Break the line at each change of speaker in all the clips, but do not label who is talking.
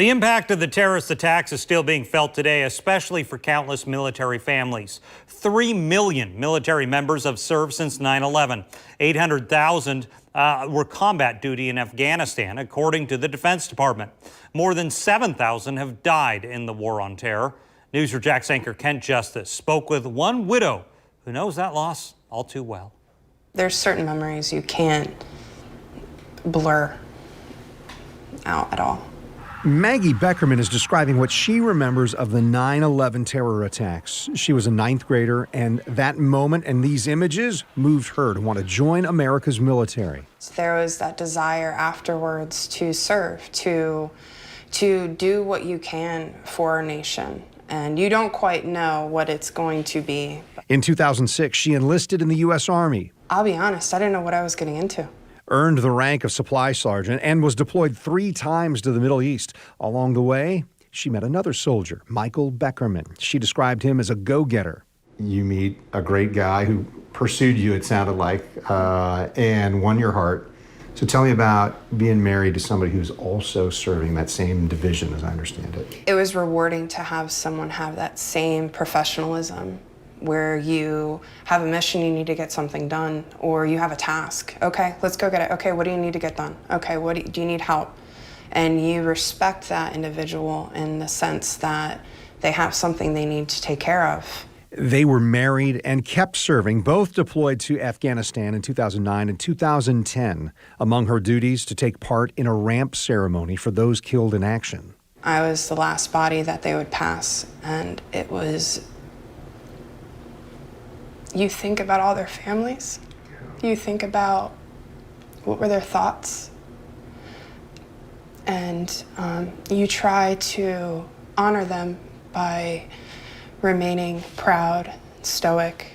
The impact of the terrorist attacks is still being felt today, especially for countless military families. 3 million military members have served since 9/11. 800,000 were combat duty in Afghanistan, according to the Defense Department. More than 7,000 have died in the war on terror. News4 Jax anchor Kent Justice spoke with one widow who knows that loss all too well.
There's certain memories you can't blur out at all.
Maggie Beckerman is describing what she remembers of the 9/11 terror attacks. She was a 9th grader, and that moment and these images moved her to want to join America's military.
There was that desire afterwards to serve, to do what you can for our nation. And you don't quite know what it's going to be.
In 2006, she enlisted in the U.S. Army.
I'll be honest, I didn't know what I was getting into.
Earned the rank of supply sergeant and was deployed 3 times to the Middle East. Along the way, she met another soldier, Michael Beckerman. She described him as a go-getter.
You meet a great guy who pursued you, it sounded like, and won your heart. So tell me about being married to somebody who's also serving that same division, as I understand it.
It was rewarding to have someone have that same professionalism, where you have a mission, you need to get something done, or you have a task. Okay, let's go get it. Okay, what do you need to get done? Okay, do you need help? And you respect that individual in the sense that they have something they need to take care of.
They were married and kept serving, both deployed to Afghanistan in 2009 and 2010. Among her duties, to take part in a ramp ceremony for those killed in action.
I was the last body that they would pass, and it was, you think about all their families. You think about what were their thoughts. And you try to honor them by remaining proud, stoic,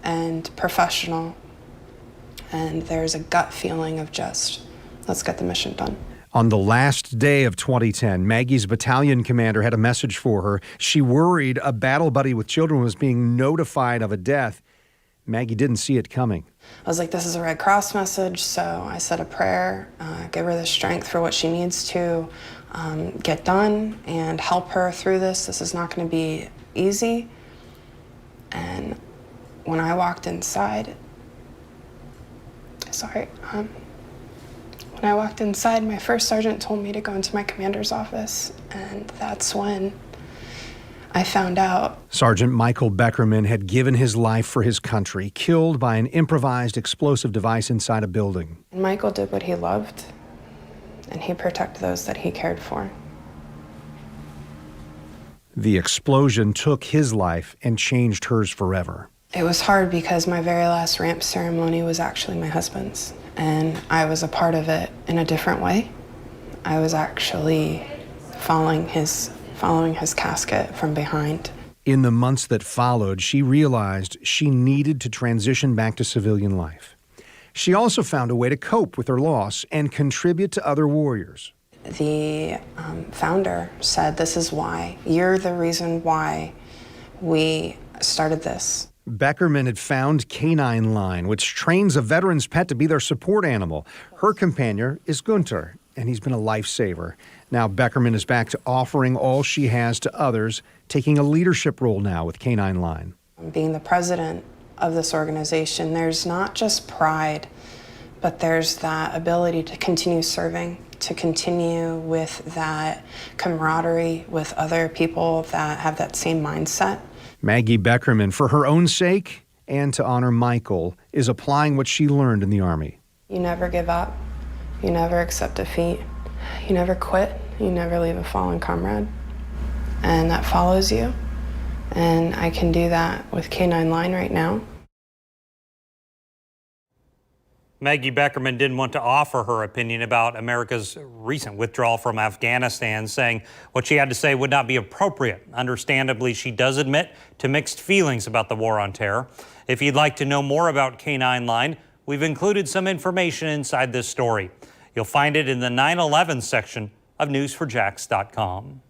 and professional. And there's a gut feeling of just, let's get the mission done.
On the last day of 2010, Maggie's battalion commander had a message for her. She worried a battle buddy with children was being notified of a death. Maggie didn't see it coming.
I was like, this is a Red Cross message, so I said a prayer, give her the strength for what she needs to get done and help her through this. This is not going to be easy. And when I walked inside, when I walked inside, my first sergeant told me to go into my commander's office, and that's when I found out.
Sergeant Michael Beckerman had given his life for his country, killed by an improvised explosive device inside a building.
And Michael did what he loved, and he protected those that he cared for.
The explosion took his life and changed hers forever.
It was hard because my very last ramp ceremony was actually my husband's, and I was a part of it in a different way. I was actually following his casket from behind.
In the months that followed, she realized she needed to transition back to civilian life. She also found a way to cope with her loss and contribute to other warriors.
The founder said, this is why. You're the reason why we started this.
Beckerman had found Canine Line, which trains a veteran's pet to be their support animal. Her companion is Gunter, and he's been a lifesaver. Now Beckerman is back to offering all she has to others, taking a leadership role now with Canine Line.
Being the president of this organization, there's not just pride, but there's that ability to continue serving, to continue with that camaraderie with other people that have that same mindset.
Maggie Beckerman, for her own sake and to honor Michael, is applying what she learned in the Army.
You never give up. You never accept defeat. You never quit. You never leave a fallen comrade. And that follows you. And I can do that with Canine Line right now.
Maggie Beckerman didn't want to offer her opinion about America's recent withdrawal from Afghanistan, saying what she had to say would not be appropriate. Understandably, she does admit to mixed feelings about the war on terror. If you'd like to know more about Canine Line, we've included some information inside this story. You'll find it in the 9/11 section of news4jax.com.